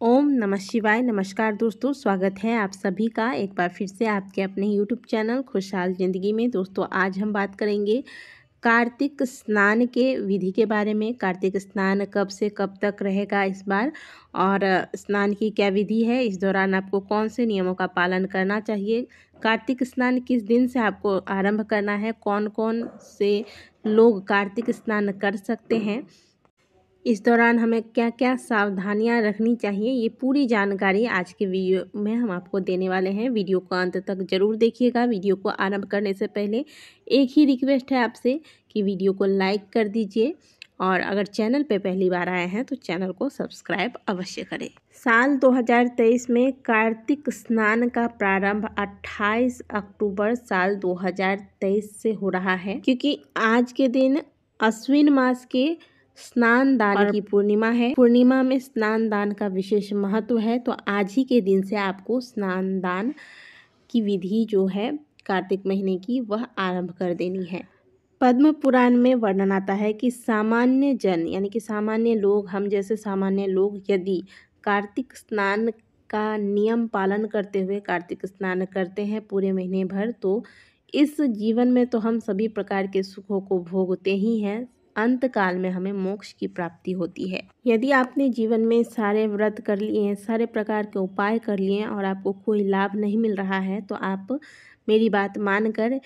ओम नमः शिवाय। नमस्कार दोस्तों, स्वागत है आप सभी का एक बार फिर से आपके अपने यूट्यूब चैनल खुशहाल ज़िंदगी में। दोस्तों आज हम बात करेंगे कार्तिक स्नान के विधि के बारे में। कार्तिक स्नान कब से कब तक रहेगा इस बार, और स्नान की क्या विधि है, इस दौरान आपको कौन से नियमों का पालन करना चाहिए, कार्तिक स्नान किस दिन से आपको आरंभ करना है, कौन कौन से लोग कार्तिक स्नान कर सकते हैं, इस दौरान हमें क्या क्या सावधानियां रखनी चाहिए, ये पूरी जानकारी आज के वीडियो में हम आपको देने वाले हैं। वीडियो को अंत तक जरूर देखिएगा। वीडियो को आरंभ करने से पहले एक ही रिक्वेस्ट है आपसे कि वीडियो को लाइक कर दीजिए, और अगर चैनल पे पहली बार आए हैं तो चैनल को सब्सक्राइब अवश्य करें। साल 2023 में कार्तिक स्नान का प्रारंभ 28 अक्टूबर साल 2023 से हो रहा है, क्योंकि आज के दिन अश्विन मास के स्नान दान की पूर्णिमा है। पूर्णिमा में स्नान दान का विशेष महत्व है, तो आज ही के दिन से आपको स्नान दान की विधि जो है कार्तिक महीने की वह आरंभ कर देनी है। पद्म पुराण में वर्णन आता है कि सामान्य जन यानी कि सामान्य लोग, हम जैसे सामान्य लोग यदि कार्तिक स्नान का नियम पालन करते हुए कार्तिक स्नान करते हैं पूरे महीने भर, तो इस जीवन में तो हम सभी प्रकार के सुखों को भोगते ही हैं, अंत काल में हमें मोक्ष की प्राप्ति होती है। यदि आपने जीवन में सारे व्रत कर लिए हैं, सारे प्रकार के उपाय कर लिए हैं और आपको कोई लाभ नहीं मिल रहा है, तो आप मेरी बात मानकर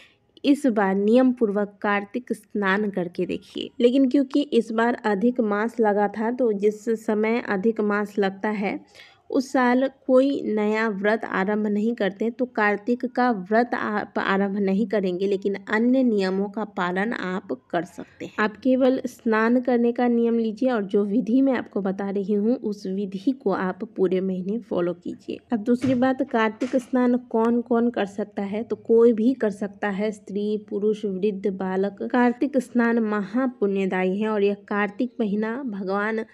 इस बार नियम पूर्वक कार्तिक स्नान करके देखिए। लेकिन क्योंकि इस बार अधिक मास लगा था, तो जिस समय अधिक मास लगता है उस साल कोई नया व्रत आरंभ नहीं करते, तो कार्तिक का व्रत आप आरंभ नहीं करेंगे, लेकिन अन्य नियमों का पालन आप कर सकते हैं। आप केवल स्नान करने का नियम लीजिए, और जो विधि मैं आपको बता रही हूँ उस विधि को आप पूरे महीने फॉलो कीजिए। अब दूसरी बात, कार्तिक स्नान कौन कौन कर सकता है, तो कोई भी कर सकता है, स्त्री पुरुष वृद्ध बालक। कार्तिक स्नान महापुण्यदायी है, और यह कार्तिक महीना भगवान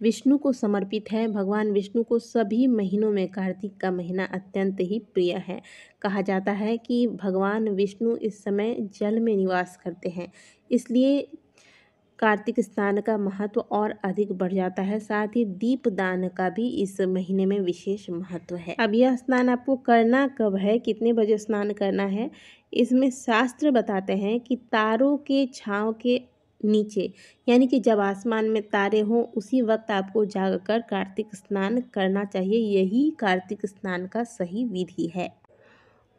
विष्णु को समर्पित है। भगवान विष्णु को सभी महीनों में कार्तिक का महीना अत्यंत ही प्रिय है। कहा जाता है कि भगवान विष्णु इस समय जल में निवास करते हैं, इसलिए कार्तिक स्नान का महत्व और अधिक बढ़ जाता है। साथ ही दीप दान का भी इस महीने में विशेष महत्व है। अब यह स्नान आपको करना कब है, कितने बजे स्नान करना है, इसमें शास्त्र बताते हैं कि तारों के छांव के नीचे, यानी कि जब आसमान में तारे हों उसी वक्त आपको जागकर कार्तिक स्नान करना चाहिए। यही कार्तिक स्नान का सही विधि है।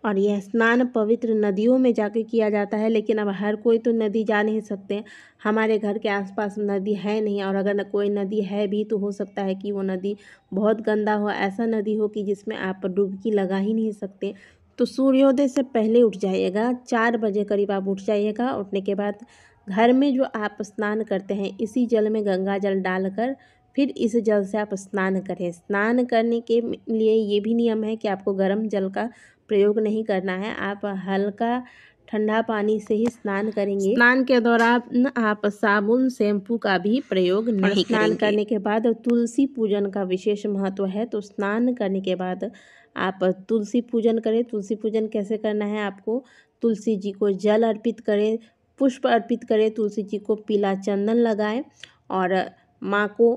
और यह स्नान पवित्र नदियों में जाके किया जाता है, लेकिन अब हर कोई तो नदी जा नहीं सकते। हमारे घर के आसपास नदी है नहीं, और अगर कोई नदी है भी तो हो सकता है कि वो नदी बहुत गंदा हो, ऐसा नदी हो कि जिसमें आप डुबकी लगा ही नहीं सकते। तो सूर्योदय से पहले उठ जाइएगा, 4 बजे करीब आप उठ जाइएगा। उठने के बाद घर में जो आप स्नान करते हैं इसी जल में गंगा जल डालकर फिर इस जल से आप स्नान करें। स्नान करने के लिए ये भी नियम है कि आपको गर्म जल का प्रयोग नहीं करना है, आप हल्का ठंडा पानी से ही स्नान करेंगे। स्नान के दौरान आप साबुन शैम्पू का भी प्रयोग नहीं करेंगे। स्नान करने के बाद तुलसी पूजन का विशेष महत्व है, तो स्नान करने के बाद आप तुलसी पूजन करें। तुलसी पूजन कैसे करना है, आपको तुलसी जी को जल अर्पित करें, पुष्प अर्पित करें, तुलसी जी को पीला चंदन लगाएं, और माँ को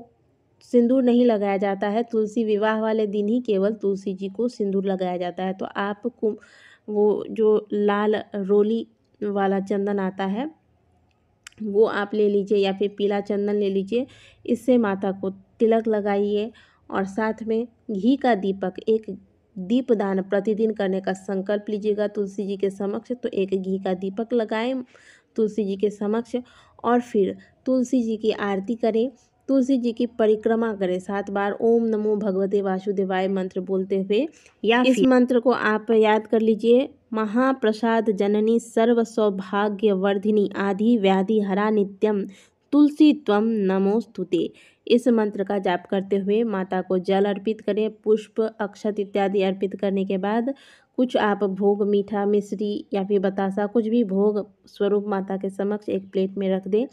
सिंदूर नहीं लगाया जाता है। तुलसी विवाह वाले दिन ही केवल तुलसी जी को सिंदूर लगाया जाता है। तो आपको वो जो लाल रोली वाला चंदन आता है वो आप ले लीजिए, या फिर पीला चंदन ले लीजिए। इससे माता को तिलक लगाइए, और साथ में घी का दीपक, एक दीपदान प्रतिदिन करने का संकल्प लीजिएगा तुलसी जी के समक्ष। तो एक घी का दीपक लगाएं तुलसी जी के समक्ष, और फिर तुलसी जी की आरती करें, तुलसी जी की परिक्रमा करें 7 बार ओम नमो भगवते वासुदेवाय मंत्र बोलते हुए, या इस मंत्र को आप याद कर लीजिए, महाप्रसाद जननी सर्व सौभाग्य वर्धिनी आदि व्याधि हरा नित्यम तुलसी त्वम नमोस्तुते। इस मंत्र का जाप करते हुए माता को जल अर्पित करें। पुष्प अक्षत इत्यादि अर्पित करने के बाद कुछ आप भोग, मीठा मिश्री या फिर बतासा, कुछ भी भोग स्वरूप माता के समक्ष एक प्लेट में रख दें।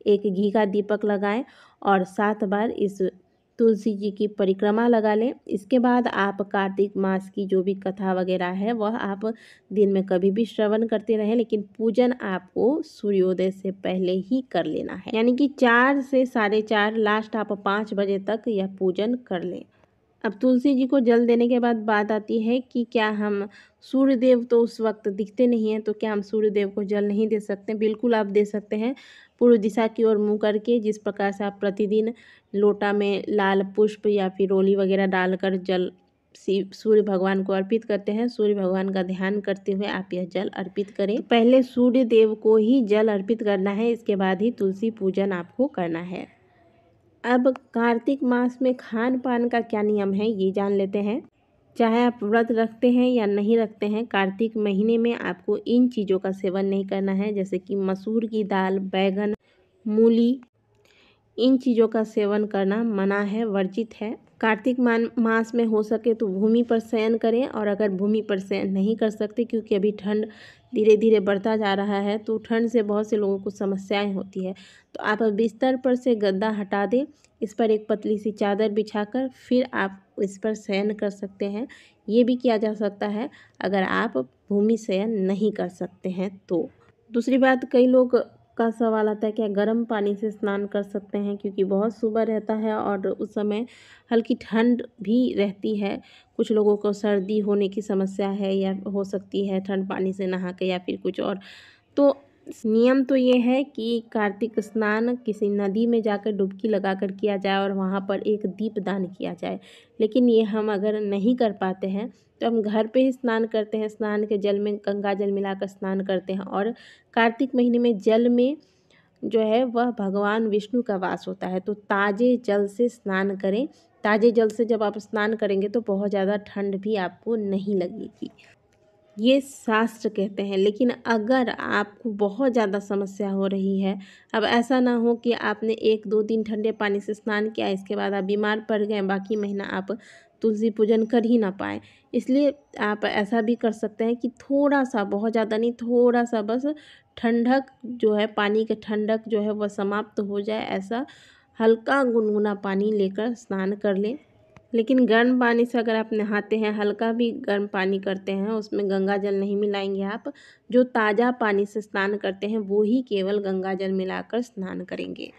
एक घी का दीपक लगाएं और 7 बार इस तुलसी जी की परिक्रमा लगा लें। इसके बाद आप कार्तिक मास की जो भी कथा वगैरह है वह आप दिन में कभी भी श्रवण करते रहें, लेकिन पूजन आपको सूर्योदय से पहले ही कर लेना है, यानी कि 4 से 4:30, लास्ट आप 5 बजे तक यह पूजन कर लें। अब तुलसी जी को जल देने के बाद बात आती है कि क्या हम सूर्य देव तो उस वक्त दिखते नहीं हैं, तो क्या हम सूर्य देव को जल नहीं दे सकते? बिल्कुल आप दे सकते हैं। पूर्व दिशा की ओर मुँह करके, जिस प्रकार से आप प्रतिदिन लोटा में लाल पुष्प या फिर रोली वगैरह डालकर जल सूर्य भगवान को अर्पित करते हैं, सूर्य भगवान का ध्यान करते हुए आप यह जल अर्पित करें। तो पहले सूर्य देव को ही जल अर्पित करना है, इसके बाद ही तुलसी पूजन आपको करना है। अब कार्तिक मास में खान पान का क्या नियम है ये जान लेते हैं। चाहे आप व्रत रखते हैं या नहीं रखते हैं, कार्तिक महीने में आपको इन चीज़ों का सेवन नहीं करना है, जैसे कि मसूर की दाल, बैगन, मूली, इन चीज़ों का सेवन करना मना है, वर्जित है। कार्तिक मास में हो सके तो भूमि पर शयन करें, और अगर भूमि पर शयन नहीं कर सकते क्योंकि अभी ठंड धीरे धीरे बढ़ता जा रहा है, तो ठंड से बहुत से लोगों को समस्याएं होती है, तो आप बिस्तर पर से गद्दा हटा दें, इस पर एक पतली सी चादर बिछाकर फिर आप इस पर शयन कर सकते हैं। ये भी किया जा सकता है अगर आप भूमि शयन नहीं कर सकते हैं तो। दूसरी बात, कई लोग का सवाल आता है क्या गर्म पानी से स्नान कर सकते हैं, क्योंकि बहुत सुबह रहता है और उस समय हल्की ठंड भी रहती है। कुछ लोगों को सर्दी होने की समस्या है या हो सकती है ठंड पानी से नहा के या फिर कुछ और। तो नियम तो ये है कि कार्तिक स्नान किसी नदी में जाकर डुबकी लगाकर किया जाए और वहाँ पर एक दीपदान किया जाए। लेकिन ये हम अगर नहीं कर पाते हैं तो हम घर पे ही स्नान करते हैं, स्नान के जल में गंगा जल मिलाकर स्नान करते हैं। और कार्तिक महीने में जल में जो है वह भगवान विष्णु का वास होता है, तो ताज़े जल से स्नान करें। ताज़े जल से जब आप स्नान करेंगे तो बहुत ज़्यादा ठंड भी आपको नहीं लगेगी, ये शास्त्र कहते हैं। लेकिन अगर आपको बहुत ज़्यादा समस्या हो रही है, अब ऐसा ना हो कि आपने 1-2 दिन ठंडे पानी से स्नान किया, इसके बाद आप बीमार पड़ गए, बाकी महीना आप तुलसी पूजन कर ही ना पाए, इसलिए आप ऐसा भी कर सकते हैं कि थोड़ा सा, बहुत ज़्यादा नहीं, थोड़ा सा बस ठंडक जो है, पानी के ठंडक जो है वह समाप्त हो जाए, ऐसा हल्का गुनगुना पानी लेकर स्नान कर लें। लेकिन गर्म पानी से अगर आप नहाते हैं, हल्का भी गर्म पानी करते हैं, उसमें गंगा जल नहीं मिलाएंगे आप, जो ताज़ा पानी से स्नान करते हैं वो ही केवल गंगा जल मिलाकर स्नान करेंगे।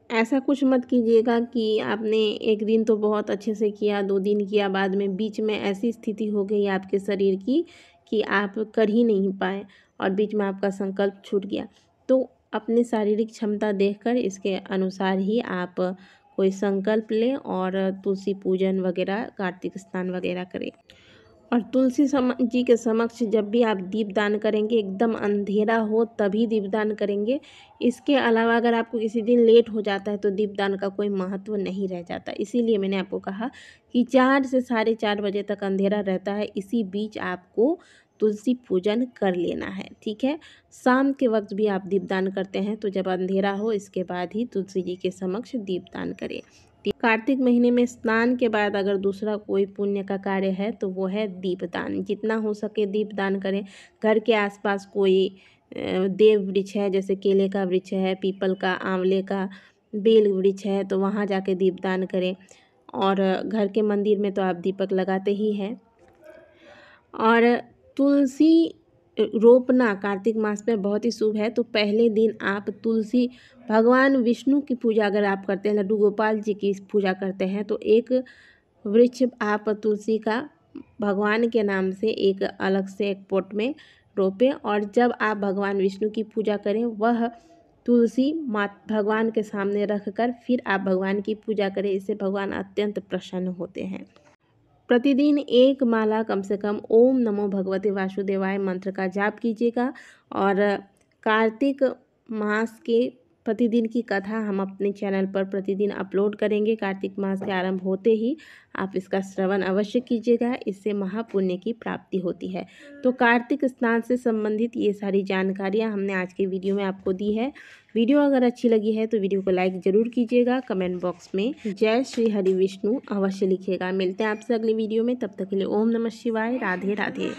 ऐसा कुछ मत कीजिएगा कि आपने एक दिन तो बहुत अच्छे से किया, 2 दिन किया, बाद में बीच में ऐसी स्थिति हो गई आपके शरीर की कि आप कर ही नहीं पाए और बीच में आपका संकल्प छूट गया। तो अपनी शारीरिक क्षमता देखकर इसके अनुसार ही आप कोई संकल्प लें और तुलसी पूजन वगैरह, कार्तिक स्नान वगैरह करें। और तुलसी जी के समक्ष जब भी आप दीपदान करेंगे, एकदम अंधेरा हो तभी दीपदान करेंगे। इसके अलावा अगर आपको किसी दिन लेट हो जाता है तो दीपदान का कोई महत्व नहीं रह जाता। इसीलिए मैंने आपको कहा कि 4 से 4:30 बजे तक अंधेरा रहता है, इसी बीच आपको तुलसी पूजन कर लेना है, ठीक है। शाम के वक्त भी आप दीपदान करते हैं तो जब अंधेरा हो इसके बाद ही तुलसी जी के समक्ष दीपदान करें। कार्तिक महीने में स्नान के बाद अगर दूसरा कोई पुण्य का कार्य है तो वो है दीपदान। जितना हो सके दीपदान करें। घर के आसपास कोई देव वृक्ष है, जैसे केले का वृक्ष है, पीपल का, आंवले का, बेल वृक्ष है, तो वहाँ जाके दीपदान करें। और घर के मंदिर में तो आप दीपक लगाते ही हैं। और तुलसी रोपना कार्तिक मास में बहुत ही शुभ है। तो पहले दिन आप तुलसी, भगवान विष्णु की पूजा अगर आप करते हैं, लड्डू गोपाल जी की पूजा करते हैं, तो एक वृक्ष आप तुलसी का भगवान के नाम से एक अलग से एक पॉट में रोपें। और जब आप भगवान विष्णु की पूजा करें, वह तुलसी भगवान के सामने रखकर फिर आप भगवान की पूजा करें। इससे भगवान अत्यंत प्रसन्न होते हैं। प्रतिदिन 1 माला कम से कम ओम नमो भगवते वासुदेवाय मंत्र का जाप कीजिएगा। और कार्तिक मास के प्रतिदिन की कथा हम अपने चैनल पर प्रतिदिन अपलोड करेंगे। कार्तिक मास के आरंभ होते ही आप इसका श्रवण अवश्य कीजिएगा, इससे महापुण्य की प्राप्ति होती है। तो कार्तिक स्नान से संबंधित ये सारी जानकारियाँ हमने आज के वीडियो में आपको दी है। वीडियो अगर अच्छी लगी है तो वीडियो को लाइक ज़रूर कीजिएगा। कमेंट बॉक्स में जय श्री हरि विष्णु अवश्य लिखिएगा। मिलते हैं आपसे अगली वीडियो में, तब तक के लिए ओम नमः शिवाय, राधे राधे।